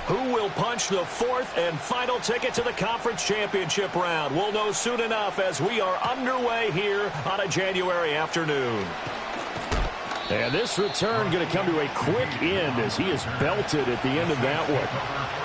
Who will punch the fourth and final ticket to the conference championship round? We'll know soon enough as we are underway here on a January afternoon. And this return going to come to a quick end as he is belted at the end of that one.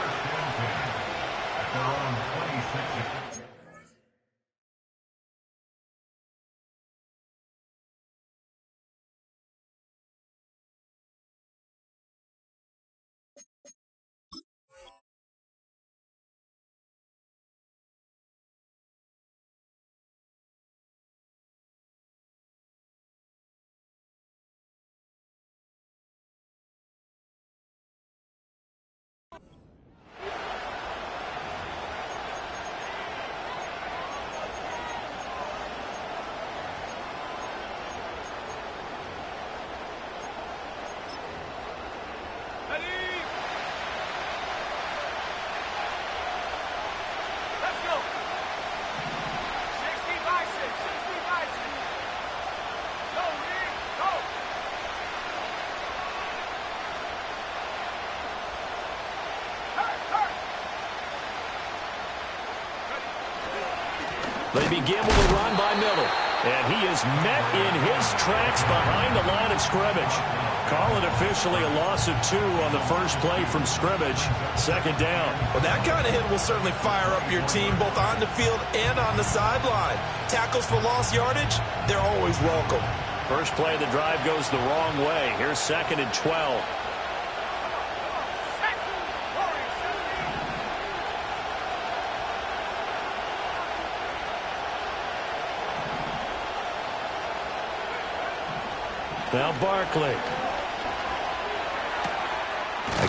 They begin with a run by Miller. And he is met in his tracks behind the line of scrimmage. Call it officially a loss of 2 on the first play from scrimmage. Second down. Well, that kind of hit will certainly fire up your team both on the field and on the sideline. Tackles for lost yardage, they're always welcome. First play of the drive goes the wrong way. Here's 2nd and 12. Now Barkley.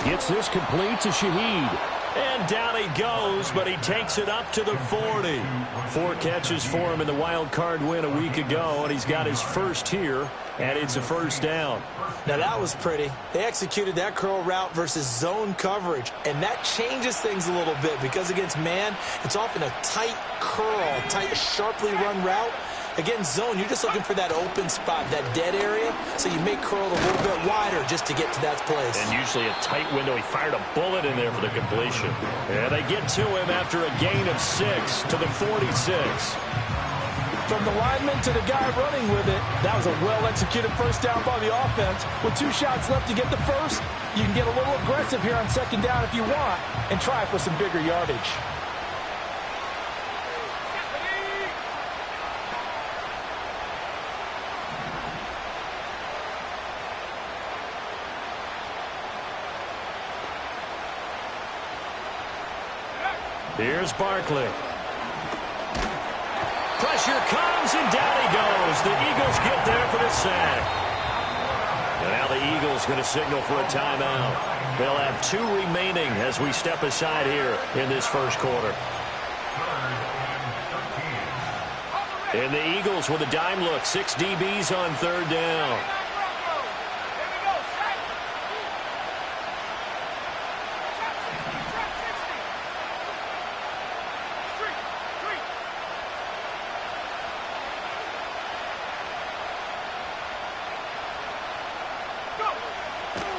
Gets this complete to Shaheed. And down he goes, but he takes it up to the 40. 4 catches for him in the wild card win a week ago, and he's got his first here, and it's a first down. Now that was pretty. They executed that curl route versus zone coverage, and that changes things a little bit because against man, it's often a tight curl, tight, sharply run route. Against zone, you're just looking for that open spot, that dead area, so you may curl a little bit wider just to get to that place. And usually a tight window. He fired a bullet in there for the completion. And they get to him after a gain of 6 to the 46. From the lineman to the guy running with it, that was a well-executed first down by the offense. With 2 shots left to get the first, you can get a little aggressive here on second down if you want and try for some bigger yardage. Here's Barkley. Pressure comes, and down he goes. The Eagles get there for the sack. And now the Eagles going to signal for a timeout. They'll have 2 remaining as we step aside here in this first quarter. And the Eagles with a dime look. 6 DBs on third down.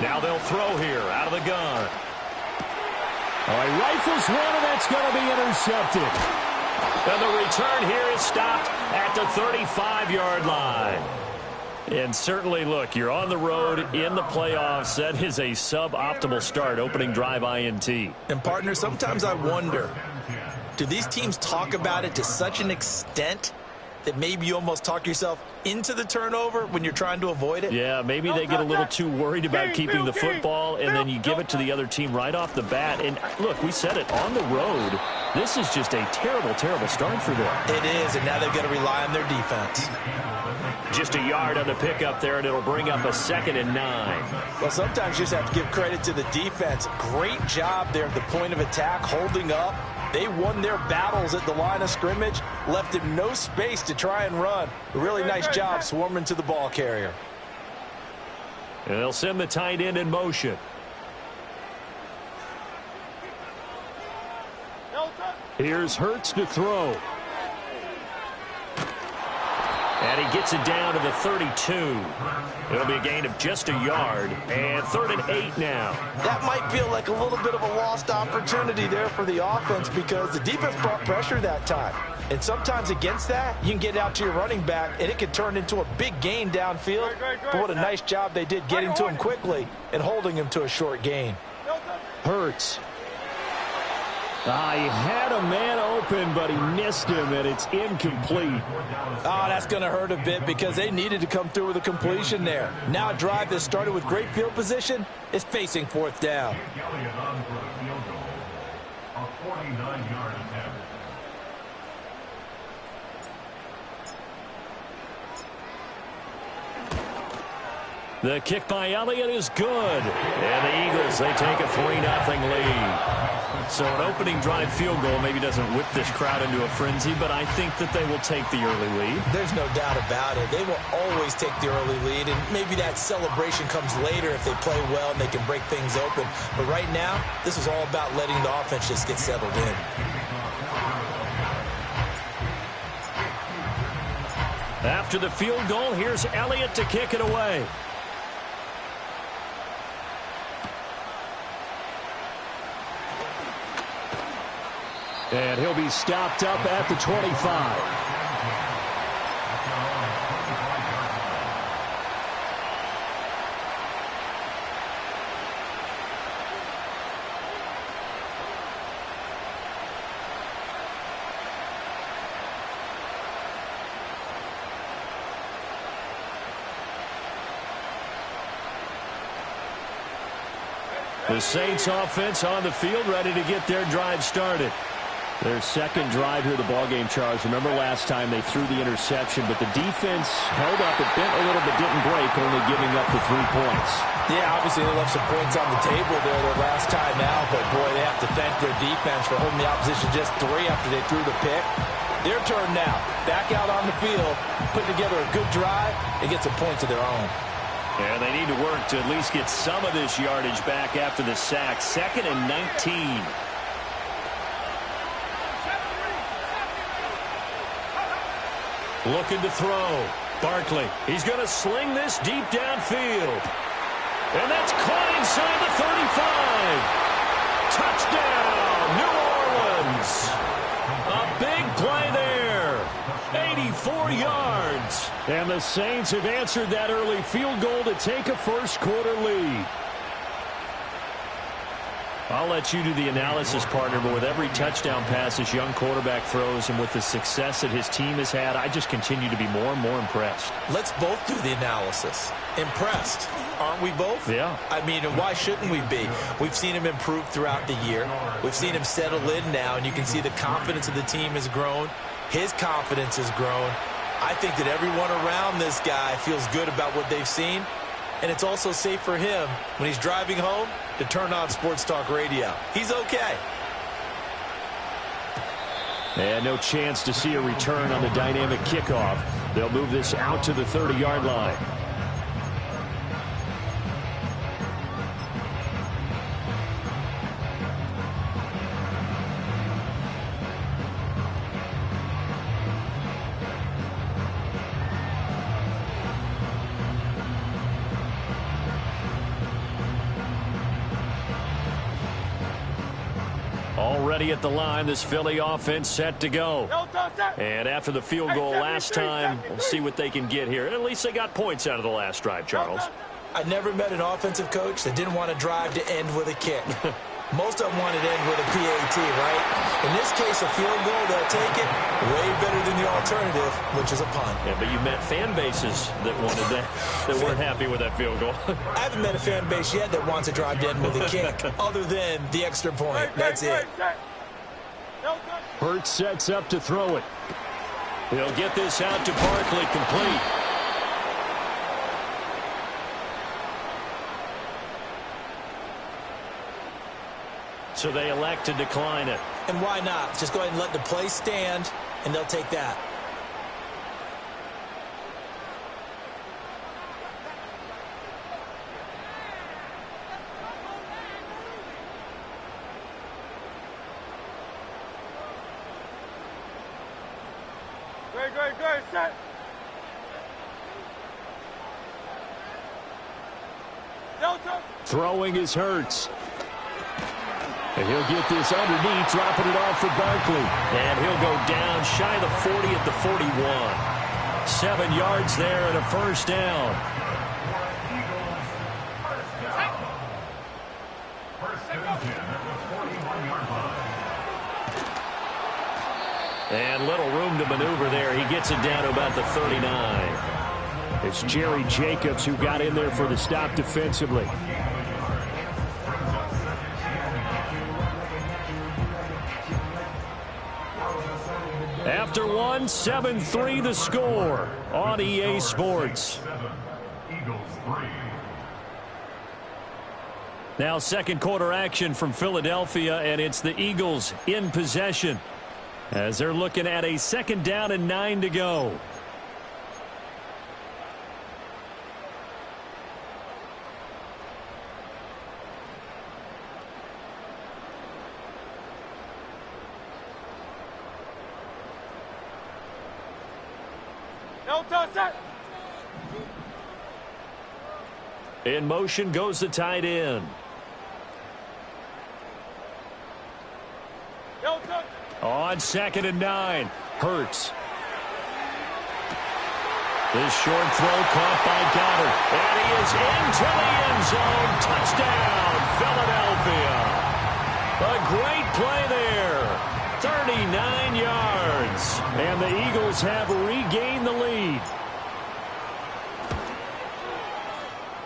Now they'll throw here out of the gun. All right, rifles one, and that's going to be intercepted. And the return here is stopped at the 35-yard line. And certainly, look, you're on the road in the playoffs. That is a suboptimal start, opening drive INT. And, partner, sometimes I wonder, do these teams talk about it to such an extent that maybe you almost talk yourself into the turnover when you're trying to avoid it? Yeah, maybe they get a little too worried about keeping the football, and then you give it to the other team right off the bat. And, look, we said it, on the road, this is just a terrible, terrible start for them. It is, and now they've got to rely on their defense. Just a yard on the pickup there, and it'll bring up a 2nd and 9. Well, sometimes you just have to give credit to the defense. Great job there at the point of attack, holding up. They won their battles at the line of scrimmage, left him no space to try and run. A really nice job swarming to the ball carrier. And they'll send the tight end in motion. Here's Hurts to throw. And he gets it down to the 32. It'll be a gain of just a yard. And 3rd and 8 now. That might feel like a little bit of a lost opportunity there for the offense because the defense brought pressure that time. And sometimes against that, you can get out to your running back, and it could turn into a big gain downfield. But what a nice job they did getting to him quickly and holding him to a short gain. Hurts. He had a man open, but he missed him, and it's incomplete. That's going to hurt a bit because they needed to come through with a completion there. Now a drive that started with great field position is facing 4th down. The kick by Elliott is good. And the Eagles, they take a 3-0 lead. So an opening drive field goal maybe doesn't whip this crowd into a frenzy, but I think that they will take the early lead. There's no doubt about it. They will always take the early lead, and maybe that celebration comes later if they play well and they can break things open. But right now, this is all about letting the offense just get settled in. After the field goal, here's Elliott to kick it away. And he'll be stopped up at the 25. The Saints offense on the field, ready to get their drive started. Their second drive here of the ballgame, Charles. Remember last time they threw the interception, but the defense held up. It bent a little but didn't break, only giving up the 3 points. Yeah, obviously they left some points on the table there their last time out, but boy, they have to thank their defense for holding the opposition just 3 after they threw the pick. Their turn now. Back out on the field, putting together a good drive, and get some points of their own. And they need to work to at least get some of this yardage back after the sack. 2nd and 19. Looking to throw. Barkley. He's going to sling this deep downfield. And that's caught inside the 35. Touchdown, New Orleans. A big play there. 84 yards. And the Saints have answered that early field goal to take a first-quarter lead. I'll let you do the analysis, partner, but with every touchdown pass this young quarterback throws and with the success that his team has had, I just continue to be more and more impressed. Let's both do the analysis. Impressed, aren't we both? Yeah. I mean, why shouldn't we be? We've seen him improve throughout the year. We've seen him settle in now, and you can see the confidence of the team has grown. His confidence has grown. I think that everyone around this guy feels good about what they've seen. And it's also safe for him when he's driving home to turn on Sports Talk Radio. He's okay. And no chance to see a return on the dynamic kickoff. They'll move this out to the 30-yard line. Already at the line, this Philly offense set to go. And after the field goal last time, we'll see what they can get here. At least they got points out of the last drive, Charles. I never met an offensive coach that didn't want to drive to end with a kick. Most of them wanted to end with a PAT, right? In this case, a field goal, they'll take it. Way better than the alternative, which is a punt. Yeah, but you met fan bases that wanted that, that weren't happy with that field goal. I haven't met a fan base yet that wants to drive to end with a kick, other than the extra point. That's it. Hurts sets up to throw it. He'll get this out to Barkley, complete. So they elect to decline it. And why not? Just go ahead and let the play stand, and they'll take that. Throwing is Hurts. And he'll get this underneath, dropping it off for Barkley. And he'll go down shy of the 40 at the 41. 7 yards there and a first down. And little room to maneuver there. He gets it down to about the 39. It's Jerry Jacobs who got in there for the stop defensively. After one, 7-3 the score on EA Sports. Now second quarter action from Philadelphia, and it's the Eagles in possession as they're looking at a second down and 9 to go. In motion goes the tight end. On 2nd and 9, Hurts. This short throw caught by Goddard. And he is into the end zone. Touchdown, Philadelphia. A great play there. 39 yards. And the Eagles have regained the lead.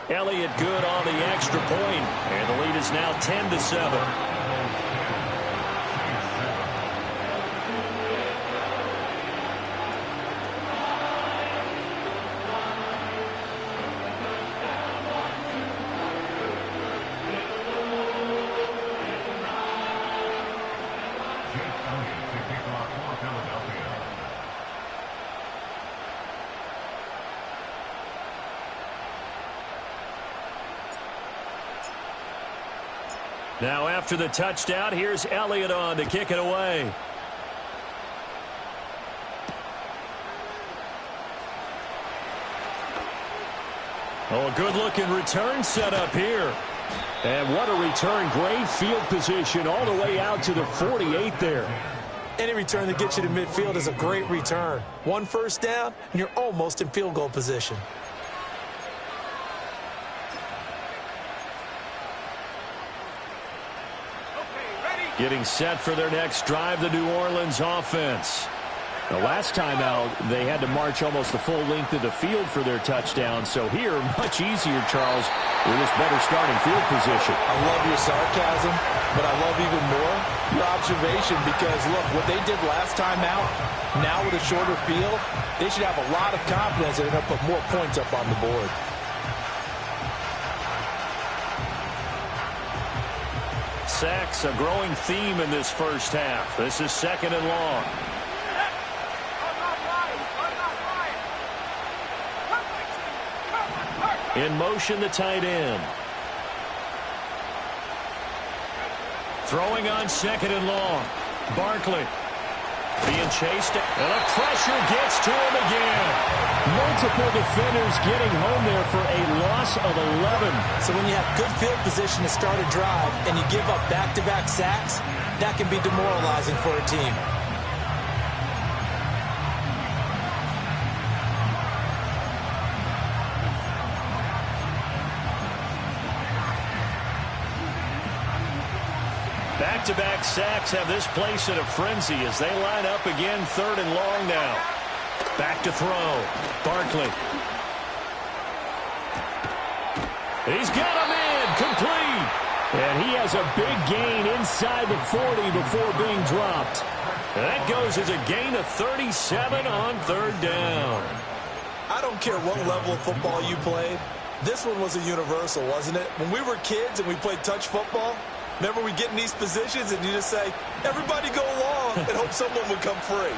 Elliott good on the extra point. And the lead is now 10-7. Now after the touchdown, here's Elliott on to kick it away. Oh, a good-looking return set up here. And what a return. Great field position all the way out to the 48 there. Any return that gets you to midfield is a great return. One first down, and you're almost in field goal position. Getting set for their next drive, the New Orleans offense. The last time out, they had to march almost the full length of the field for their touchdown. So here, much easier, Charles, with this better starting field position. I love your sarcasm, but I love even more your observation because, look, what they did last time out, now with a shorter field, they should have a lot of confidence that they're going to put more points up on the board. Sacks, a growing theme in this first half. This is 2nd and long. In motion, the tight end. Throwing on 2nd and long. Barkley being chased, and a pressure gets to him again. Multiple defenders getting home there for a loss of 11. So when you have good field position to start a drive and you give up back-to-back sacks, that can be demoralizing for a team. Back-to-back sacks have this place in a frenzy as they line up again 3rd and long now. Back to throw. Barkley. He's got him in. Complete. And he has a big gain inside the 40 before being dropped. And that goes as a gain of 37 on 3rd down. I don't care what level of football you played. This one was a universal, wasn't it? When we were kids and we played touch football, remember we get in these positions and you just say, everybody go along and hope someone would come free.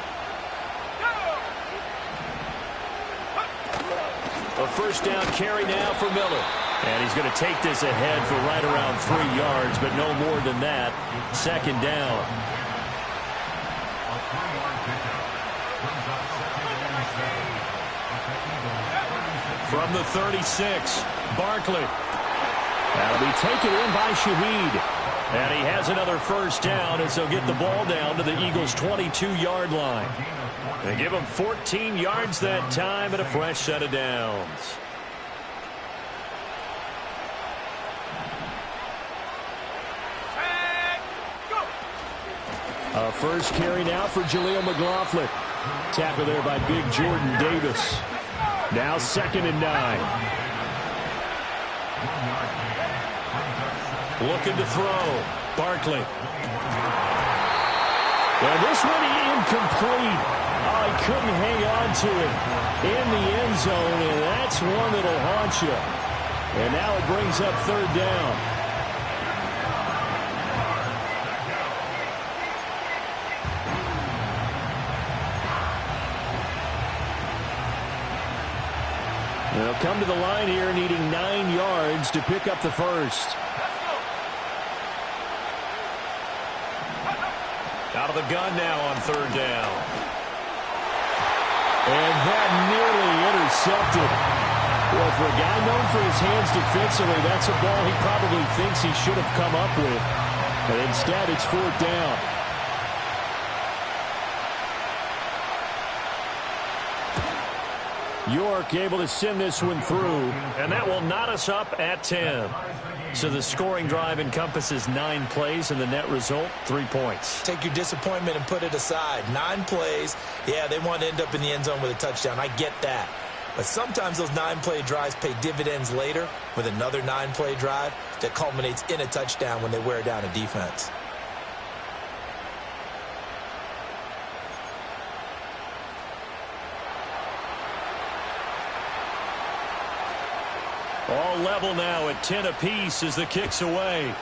A first down carry now for Miller. And he's going to take this ahead for right around 3 yards, but no more than that. 2nd down. From the 36, Barkley. That'll be taken in by Shaheed. And he has another first down as they'll get the ball down to the Eagles' 22-yard line. They give him 14 yards that time and a fresh set of downs. A first carry now for Jaleel McLaughlin. Tackle there by big Jordan Davis. Now 2nd and 9. Looking to throw. Barkley. And this one incomplete. Oh, he couldn't hang on to it in the end zone, and that's one that'll haunt you. And now it brings up 3rd down. They'll come to the line here needing 9 yards to pick up the first. Out of the gun now on 3rd down. And that nearly intercepted. Well, for a guy known for his hands defensively, that's a ball he probably thinks he should have come up with. But instead, it's 4th down. York able to send this one through, and that will knot us up at 10. So the scoring drive encompasses 9 plays, and the net result, 3 points. Take your disappointment and put it aside. 9 plays. Yeah, they want to end up in the end zone with a touchdown. I get that. But sometimes those 9-play drives pay dividends later with another 9-play drive that culminates in a touchdown when they wear down a defense. All level now at 10 apiece as the kick's away.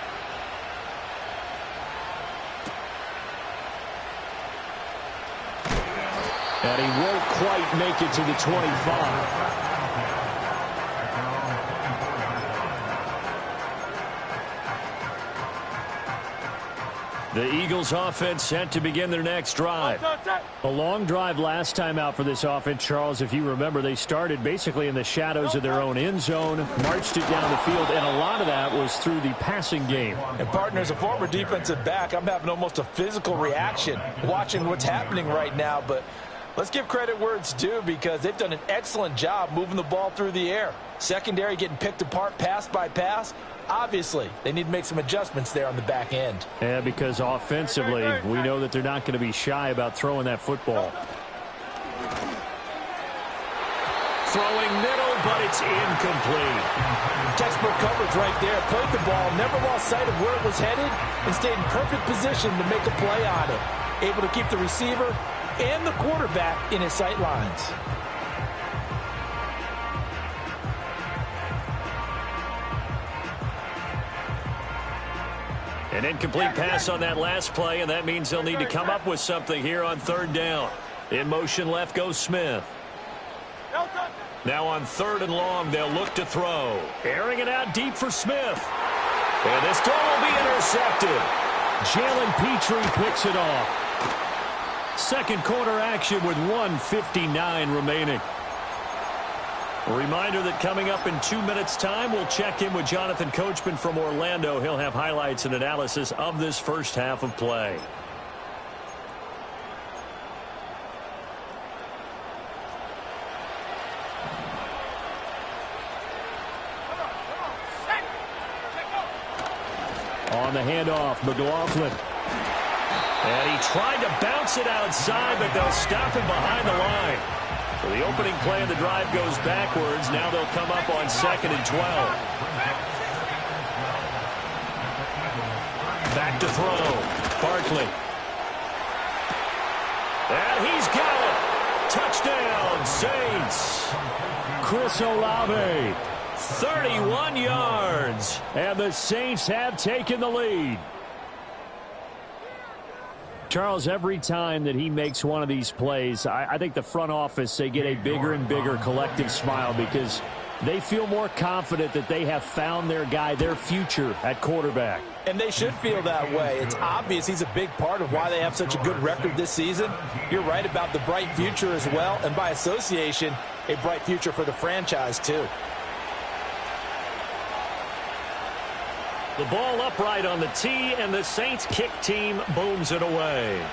And he won't quite make it to the 25. The Eagles offense set to begin their next drive. A long drive last time out for this offense, Charles. If you remember, they started basically in the shadows of their own end zone, marched it down the field, and a lot of that was through the passing game. And partner, as a former defensive back, I'm having almost a physical reaction watching what's happening right now. But let's give credit where it's due because they've done an excellent job moving the ball through the air. Secondary getting picked apart pass by pass. Obviously, they need to make some adjustments there on the back end. Yeah, because offensively, we know that they're not going to be shy about throwing that football. Throwing middle, but it's incomplete. Textbook coverage right there. Played the ball, never lost sight of where it was headed, and stayed in perfect position to make a play on it. Able to keep the receiver and the quarterback in his sight lines. An incomplete pass on that last play, and that means they'll need to come up with something here on 3rd down. In motion left goes Smith. Now on 3rd and long, they'll look to throw. Airing it out deep for Smith. And this throw will be intercepted. Jalen Petrie picks it off. Second quarter action with 1:59 remaining. A reminder that coming up in 2 minutes' time, we'll check in with Jonathan Coachman from Orlando. He'll have highlights and analysis of this first half of play. On the handoff, McLaughlin. And he tried to bounce it outside, but they'll stop him behind the line. So the opening play of the drive goes backwards. Now they'll come up on 2nd and 12. Back to throw. Barkley. And he's got it. Touchdown, Saints. Chris Olave. 31 yards. And the Saints have taken the lead. Charles, every time that he makes one of these plays, I think the front office, they get a bigger and bigger collective smile because they feel more confident that they have found their guy, their future at quarterback. And they should feel that way. It's obvious he's a big part of why they have such a good record this season. You're right about the bright future as well, and by association, a bright future for the franchise too. The ball upright on the tee, and the Saints kick team booms it away.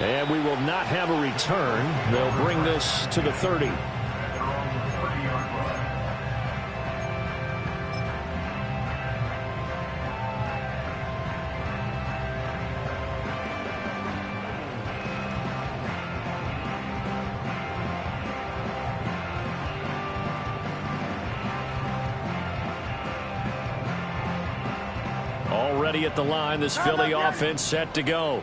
And we will not have a return. They'll bring this to the 30. Already at the line, this Philly offense set to go.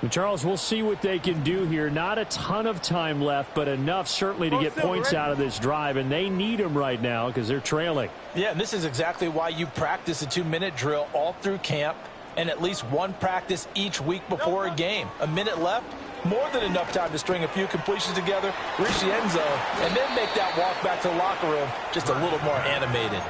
And Charles, we'll see what they can do here. Not a ton of time left, but enough certainly to get points out of this drive, and they need them right now because they're trailing. Yeah, and this is exactly why you practice a 2-minute drill all through camp and at least one practice each week before a game. A minute left, more than enough time to string a few completions together, reach the end zone, and then make that walk back to the locker room just a little more animated.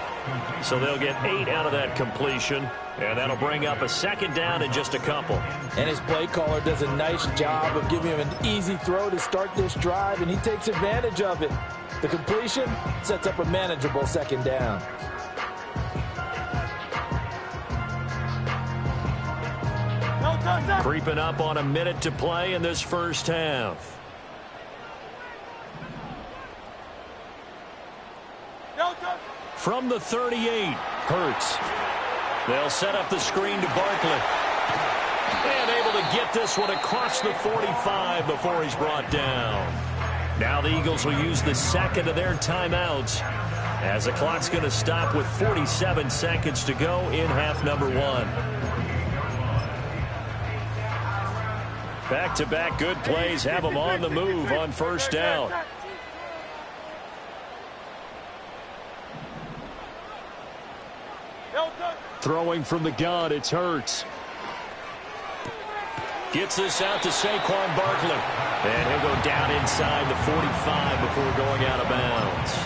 So they'll get 8 out of that completion, and that'll bring up a second down in just a couple. And his play caller does a nice job of giving him an easy throw to start this drive, and he takes advantage of it. The completion sets up a manageable second down. Creeping up on a minute to play in this first half. From the 38, Hurts. They'll set up the screen to Barkley. And able to get this one across the 45 before he's brought down. Now the Eagles will use the second of their timeouts as the clock's going to stop with 47 seconds to go in half number 1. Back-to-back good plays have them on the move on first down. Throwing from the gun, it's Hurts. Gets this out to Saquon Barkley. And he'll go down inside the 45 before going out of bounds.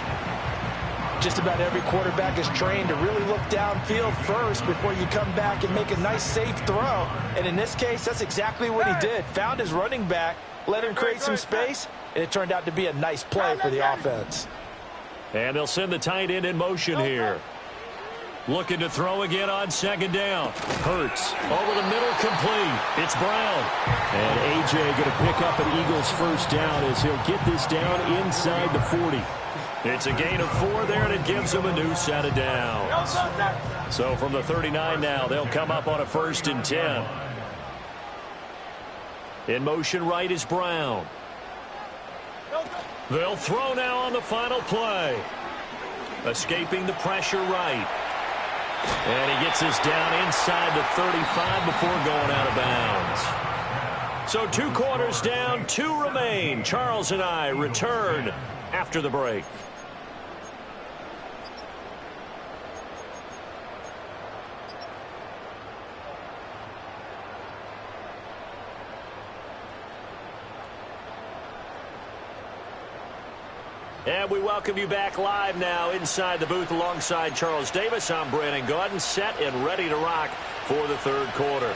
Just about every quarterback is trained to really look downfield first before you come back and make a nice, safe throw. And in this case, that's exactly what he did. Found his running back, let him create some space, and it turned out to be a nice play for the offense. And they'll send the tight end in motion here. Looking to throw again on second down. Hurts over the middle, complete. It's Brown. And A.J. going to pick up an Eagles first down as he'll get this down inside the 40. It's a gain of 4 there, and it gives them a new set of downs. So from the 39 now, they'll come up on a 1st and 10. In motion right is Brown. They'll throw now on the final play. Escaping the pressure right. And he gets this down inside the 35 before going out of bounds. So 2 quarters down, 2 remain. Charles and I return after the break. And we welcome you back live now inside the booth alongside Charles Davis. I'm Brandon Gaudin, set and ready to rock for the 3rd quarter.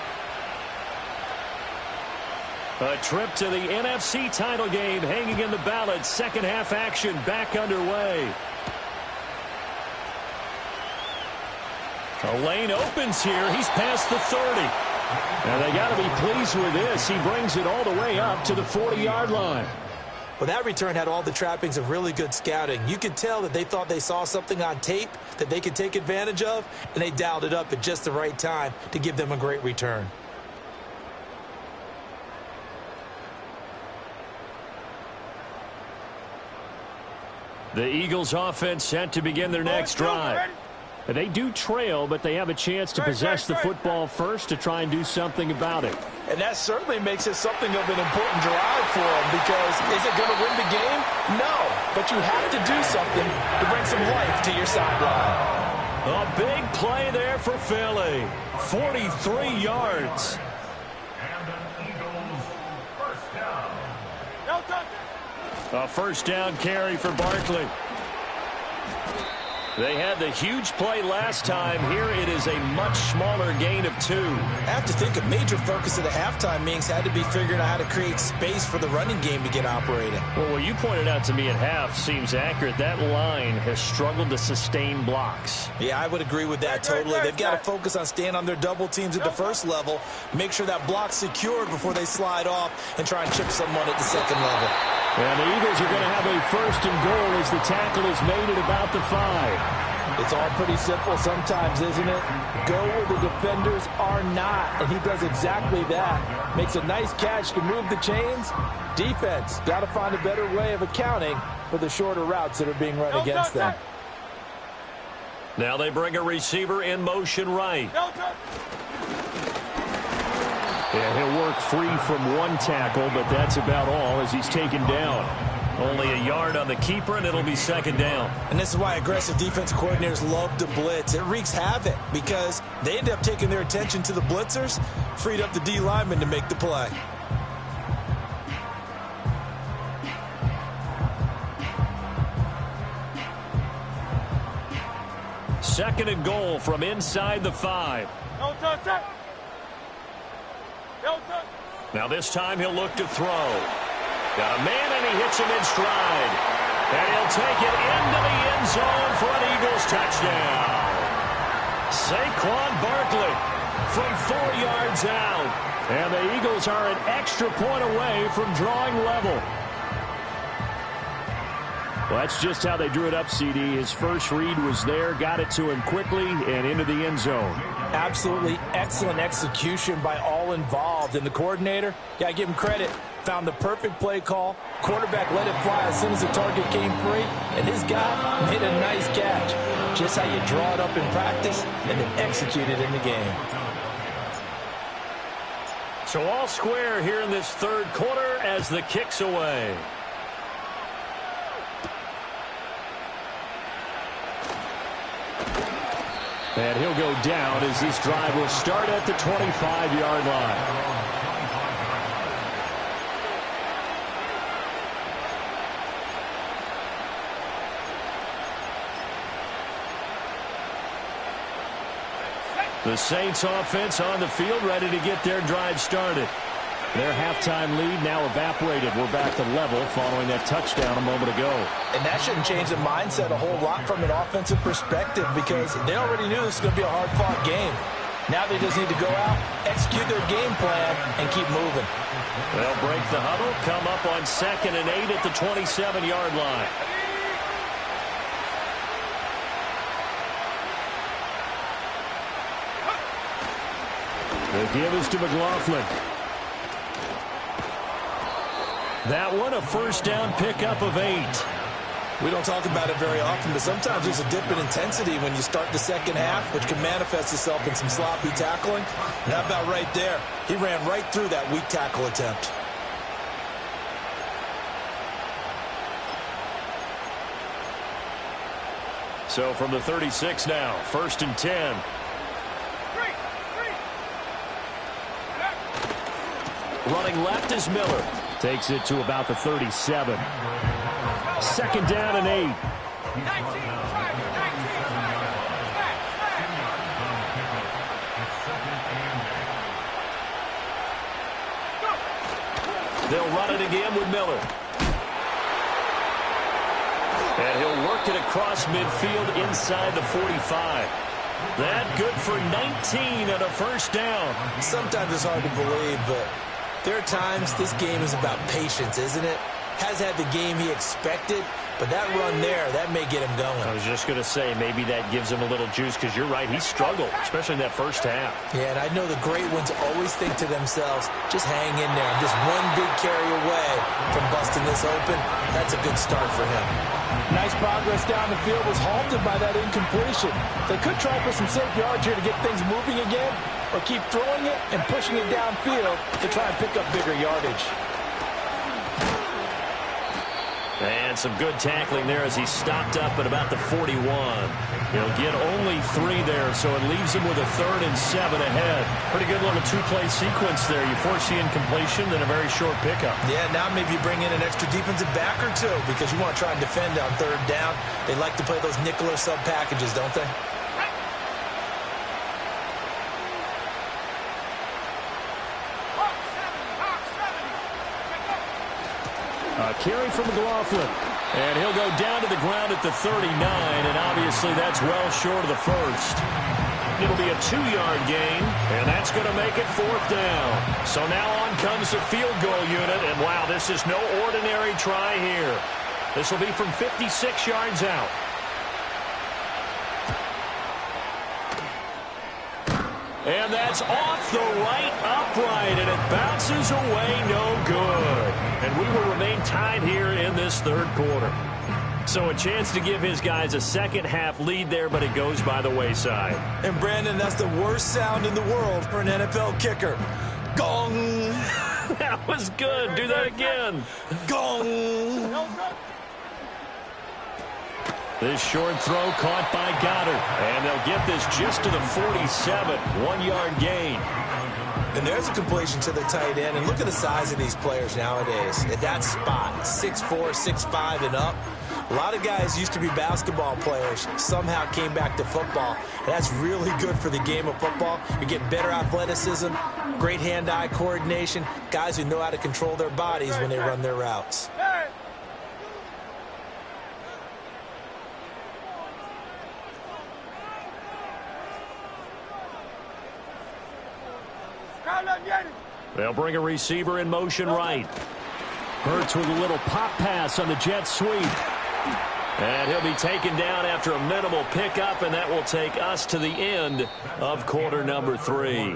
A trip to the NFC title game hanging in the balance. Second half action back underway. A lane opens here. He's past the 30. And they got to be pleased with this. He brings it all the way up to the 40-yard line. Well, that return had all the trappings of really good scouting. You could tell that they thought they saw something on tape that they could take advantage of, and they dialed it up at just the right time to give them a great return. The Eagles offense set to begin their next drive. They do trail, but they have a chance to possess the football first to try and do something about it. And that certainly makes it something of an important drive for them, because is it going to win the game? No, but you have to do something to bring some life to your sideline. A big play there for Philly. 43 yards. A first down carry for Barkley. They had the huge play last time. Here it is a much smaller gain of 2. I have to think a major focus of the halftime meetings had to be figuring out how to create space for the running game to get operating. Well, what you pointed out to me at half seems accurate. That line has struggled to sustain blocks. Yeah, I would agree with that totally. They've got to focus on staying on their double teams at the first level, make sure that block's secured before they slide off and try and chip someone at the second level. And the Eagles are going to have a first and goal as the tackle is made at about the 5. It's all pretty simple sometimes, isn't it? Go where the defenders are not, and he does exactly that. Makes a nice catch to move the chains. Defense, got to find a better way of accounting for the shorter routes that are being run against them. Now they bring a receiver in motion right. And he'll work free from one tackle, but that's about all as he's taken down. Only a yard on the keeper, and it'll be second down. And this is why aggressive defense coordinators love to blitz. It wreaks havoc because they end up taking their attention to the blitzers, freed up the D lineman to make the play. Second and goal from inside the 5. Now this time he'll look to throw. Got a man, and he hits him in stride. And he'll take it into the end zone for an Eagles touchdown. Saquon Barkley from 4 yards out. And the Eagles are an extra point away from drawing level. Well, that's just how they drew it up, CD. His first read was there, got it to him quickly, and into the end zone. Absolutely excellent execution by all involved. And the coordinator, got to give him credit, found the perfect play call. Quarterback let it fly as soon as the target came free, and his guy made a nice catch. Just how you draw it up in practice and then execute it in the game. So all square here in this third quarter as the kick's away. And he'll go down as this drive will start at the 25-yard line. The Saints offense on the field ready to get their drive started. Their halftime lead now evaporated. We're back to level following that touchdown a moment ago. And that shouldn't change the mindset a whole lot from an offensive perspective because they already knew this was going to be a hard-fought game. Now they just need to go out, execute their game plan, and keep moving. They'll break the huddle, come up on 2nd and 8 at the 27-yard line. The give is to McLaughlin. That one, a first down pickup of 8. We don't talk about it very often, but sometimes there's a dip in intensity when you start the second half, which can manifest itself in some sloppy tackling. And how about right there? He ran right through that weak tackle attempt. So from the 36 now, 1st and 10. Running left is Miller. Takes it to about the 37. 2nd down and 8. They'll run it again with Miller. And he'll work it across midfield inside the 45. That good for 19 and a first down. Sometimes it's hard to believe, but there are times this game is about patience, isn't it? Has had the game he expected, but that run there, that may get him going. I was just going to say, maybe that gives him a little juice, because you're right, he struggled, especially in that first half. Yeah, and I know the great ones always think to themselves, just hang in there. I'm just one big carry away from busting this open. That's a good start for him. Nice progress down the field was halted by that incompletion. They could try for some safe yards here to get things moving again, or keep throwing it and pushing it downfield to try and pick up bigger yardage. And And some good tackling there as he stopped up at about the 41. He'll get only 3 there, so it leaves him with a 3rd and 7 ahead. Pretty good little 2-play sequence there. You force the incompletion, then a very short pickup. Yeah, now maybe you bring in an extra defensive back or 2 because you want to try and defend on 3rd down. They like to play those nickel or sub packages, don't they? A carry from McLaughlin. And he'll go down to the ground at the 39, and obviously that's well short of the first. It'll be a 2-yard gain, and that's going to make it 4th down. So now on comes the field goal unit, and wow, this is no ordinary try here. This will be from 56 yards out. And that's off the right upright, and it bounces away, no good. And we will remain tied here in this 3rd quarter. So a chance to give his guys a second-half lead there, but it goes by the wayside. And, Brandon, that's the worst sound in the world for an NFL kicker. Gong! That was good. Do that again. Gong! This short throw caught by Goddard. And they'll get this just to the 47. 1-yard gain. And there's a completion to the tight end. And look at the size of these players nowadays. At that spot, 6'4", 6'5", and up. A lot of guys used to be basketball players, somehow came back to football. And that's really good for the game of football. You're getting better athleticism, great hand-eye coordination, guys who know how to control their bodies when they run their routes. They'll bring a receiver in motion right. Hurts with a little pop pass on the jet sweep. And he'll be taken down after a minimal pickup, and that will take us to the end of quarter number 3.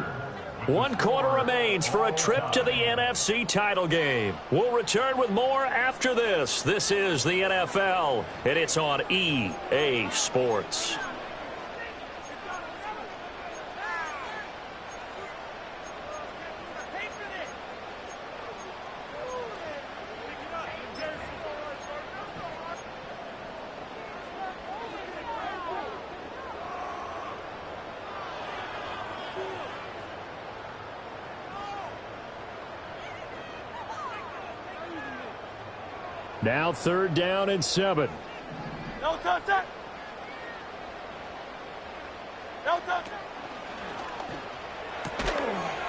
1 quarter remains for a trip to the NFC title game. We'll return with more after this. This is the NFL, and it's on EA Sports. Now 3rd down and 7. No touch that. No touch.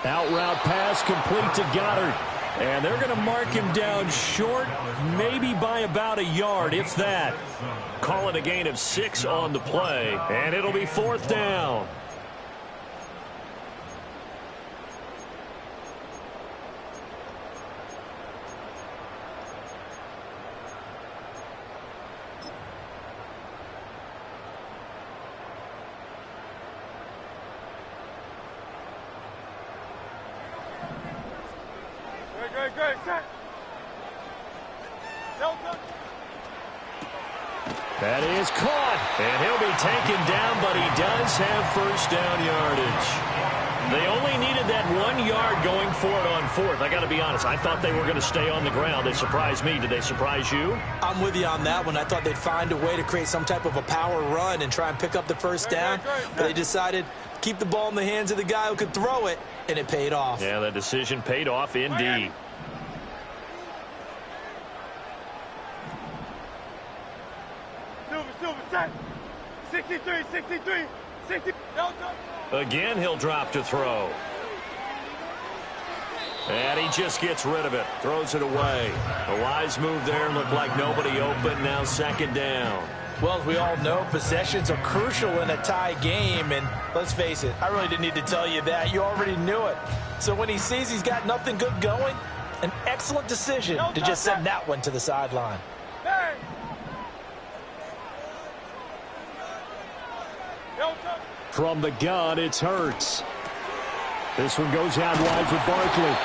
Out route pass complete to Goddard. And they're going to mark him down short, maybe by about a yard, if that. Call it a gain of 6 on the play, and it'll be 4th down. Great, set. No touch. That is caught, and he'll be taken down, but he does have 1st down yardage. They only needed that 1 yard going for it on 4th. I got to be honest, I thought they were going to stay on the ground. They surprised me. Did they surprise you? I'm with you on that one. I thought they'd find a way to create some type of a power run and try and pick up the 1st down, but they decided to keep the ball in the hands of the guy who could throw it, and it paid off. Yeah, that decision paid off indeed. Silver, set. 63, 60. No touch. Again, he'll drop to throw. And he just gets rid of it. Throws it away. A wise move there. Looked like nobody open. Now 2nd down. Well, as we all know, possessions are crucial in a tie game. And let's face it, I really didn't need to tell you that. You already knew it. So when he sees he's got nothing good going, an excellent decision to just send that one to the sideline. Hey. From the gun, it's Hurts. This one goes out wide for Barkley.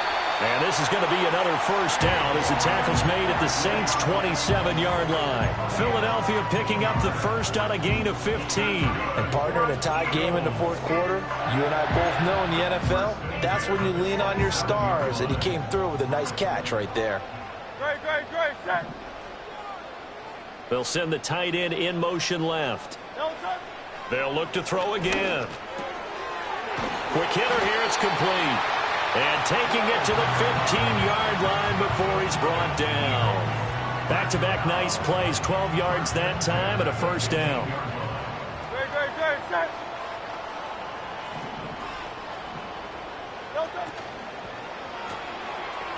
And this is going to be another 1st down as the tackle's made at the Saints' 27-yard line. Philadelphia picking up the 1st on a gain of 15. And partner, in a tie game in the 4th quarter, you and I both know in the NFL, that's when you lean on your stars. And he came through with a nice catch right there. Great, set. They'll send the tight end in motion left. They'll look to throw again. Quick hitter here. It's complete. And taking it to the 15-yard line before he's brought down. Back-to-back nice plays. 12 yards that time and a first down.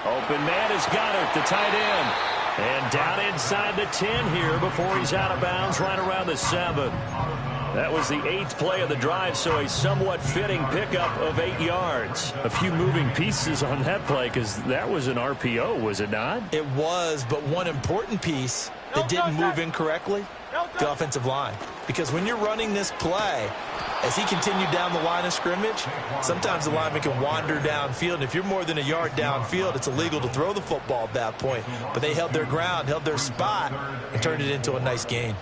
Open man has got it, the tight end. And down inside the 10 here before he's out of bounds right around the 7. That was the 8th play of the drive, so a somewhat fitting pickup of 8 yards. A few moving pieces on that play because that was an RPO, was it not? It was, but one important piece that didn't move incorrectly, the offensive line. Because when you're running this play, as he continued down the line of scrimmage, sometimes the lineman can wander downfield. And if you're more than a yard downfield, it's illegal to throw the football at that point. But they held their ground, held their spot, and turned it into a nice gain.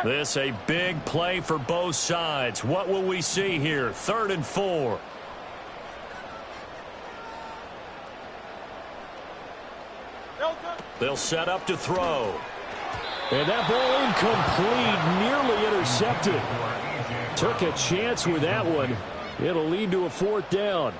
This a big play for both sides. What will we see here? 3rd and 4. They'll set up to throw. And that ball incomplete, nearly intercepted. Took a chance with that one. It'll lead to a 4th down.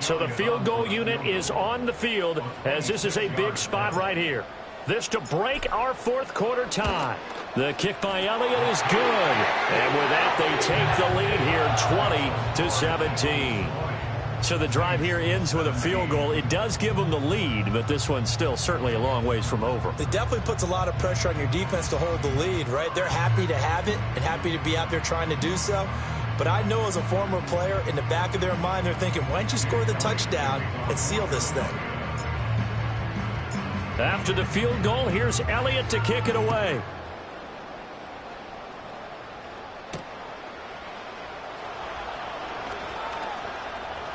So the field goal unit is on the field as this is a big spot right here. This to break our 4th quarter tie. The kick by Elliott is good. And with that, they take the lead here 20-17. So the drive here ends with a field goal. It does give them the lead, but this one's still certainly a long ways from over. It definitely puts a lot of pressure on your defense to hold the lead, right? They're happy to have it and happy to be out there trying to do so. But I know as a former player, in the back of their mind, they're thinking, why don't you score the touchdown and seal this thing? After the field goal, here's Elliott to kick it away.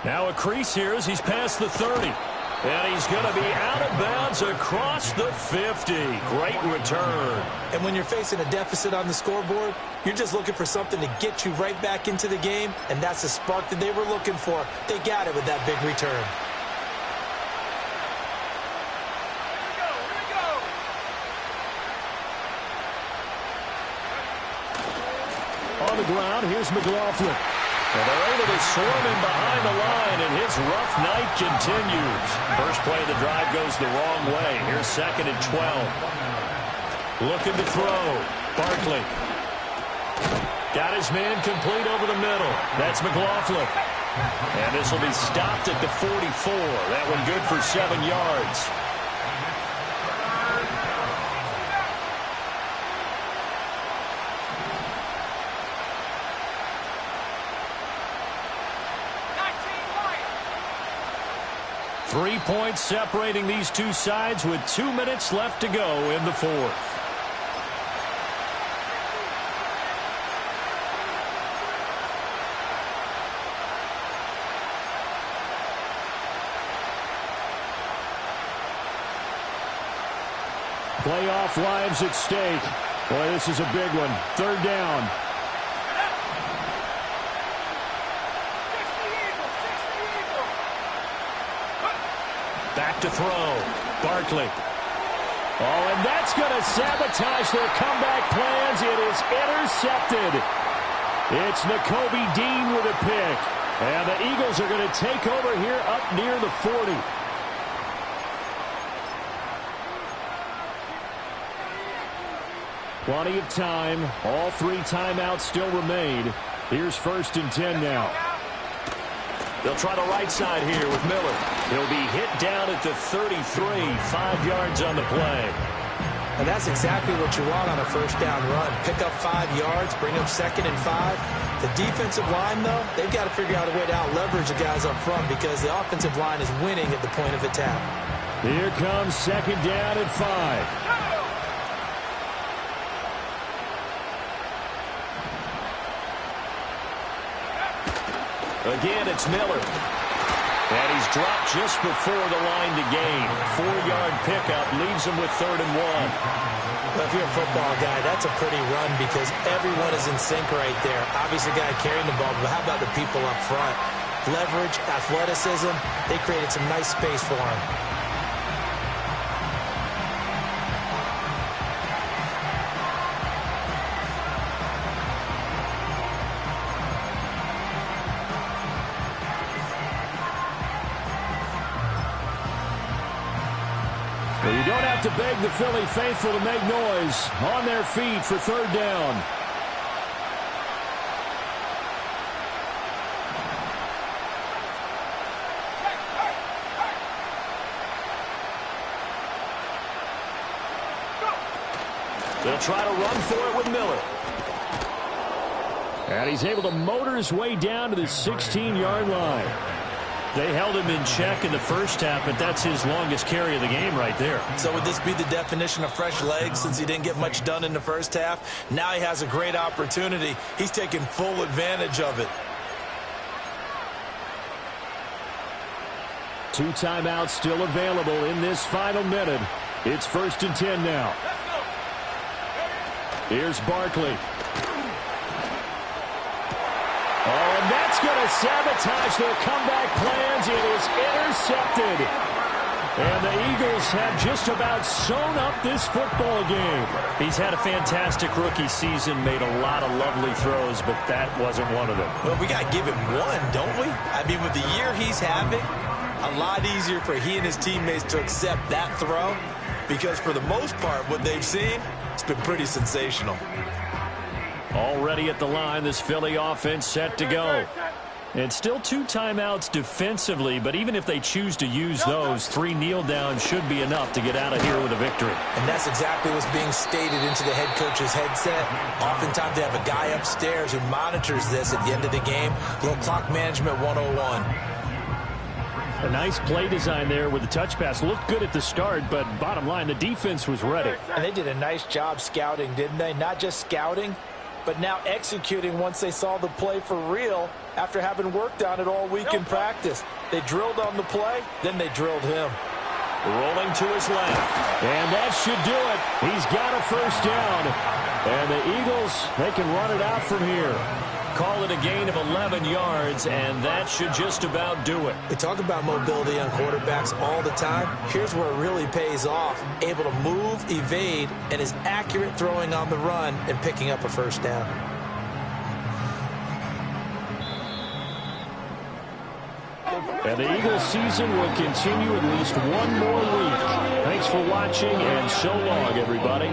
Now a crease here as he's past the 30. And he's going to be out of bounds across the 50. Great return. And when you're facing a deficit on the scoreboard, you're just looking for something to get you right back into the game, and that's the spark that they were looking for. They got it with that big return. On the ground, here's McLaughlin. And they're able to swarm him behind the line, and his rough night continues. First play of the drive goes the wrong way. Here's 2nd and 12. Looking to throw. Barkley. Got his man complete over the middle. That's McLaughlin. And this will be stopped at the 44. That one good for 7 yards. Three points separating these two sides with 2 minutes left to go in the 4th. Playoff lives at stake. Boy, this is a big one. 3rd down. Back to throw. Barkley. Oh, and that's going to sabotage their comeback plans. It is intercepted. It's Nakobe Dean with a pick. And the Eagles are going to take over here up near the 40. Plenty of time. All 3 timeouts still remain. Here's 1st and 10 now. They'll try the right side here with Miller. He'll be hit down at the 33, 5 yards on the play. And that's exactly what you want on a first down run. Pick up 5 yards, bring up 2nd and 5. The defensive line, though, they've got to figure out a way to out-leverage the guys up front because the offensive line is winning at the point of attack. Here comes 2nd down and 5. Again, it's Miller. And he's dropped just before the line to gain. 4-yard pickup leaves him with 3rd and 1. Well, if you're a football guy, that's a pretty run because everyone is in sync right there. Obviously, the guy carrying the ball, but how about the people up front? Leverage, athleticism, they created some nice space for him. Well, you don't have to beg the Philly faithful to make noise. On their feet for 3rd down. They'll try to run for it with Miller. And he's able to motor his way down to the 16-yard line. They held him in check in the first half, but that's his longest carry of the game right there. So would this be the definition of fresh legs since he didn't get much done in the first half? Now he has a great opportunity. He's taking full advantage of it. 2 timeouts still available in this final minute. It's 1st and 10 now. Here's Barkley. Oh, and that's going to sabotage their comeback plans. It is intercepted. And the Eagles have just about sewn up this football game. He's had a fantastic rookie season, made a lot of lovely throws, but that wasn't one of them. Well, we got to give him one, don't we? I mean, with the year he's having, a lot easier for he and his teammates to accept that throw because for the most part, what they've seen, it's been pretty sensational. Already at the line, this Philly offense set to go. And still 2 timeouts defensively, but even if they choose to use those, 3 kneel downs should be enough to get out of here with a victory. And that's exactly what's being stated into the head coach's headset. Oftentimes they have a guy upstairs who monitors this at the end of the game. Little clock management 101. A nice play design there with the touch pass. Looked good at the start, but bottom line, the defense was ready. And they did a nice job scouting, didn't they? Not just scouting, but now executing once they saw the play for real after having worked on it all week in practice. They drilled on the play, then they drilled him. Rolling to his left. And that should do it. He's got a 1st down. And the Eagles, they can run it out from here. Call it a gain of 11 yards, and that should just about do it. We talk about mobility on quarterbacks all the time. Here's where it really pays off. Able to move, evade, and is accurate throwing on the run and picking up a 1st down. And the Eagles season will continue at least one more week. Thanks for watching, and so long, everybody.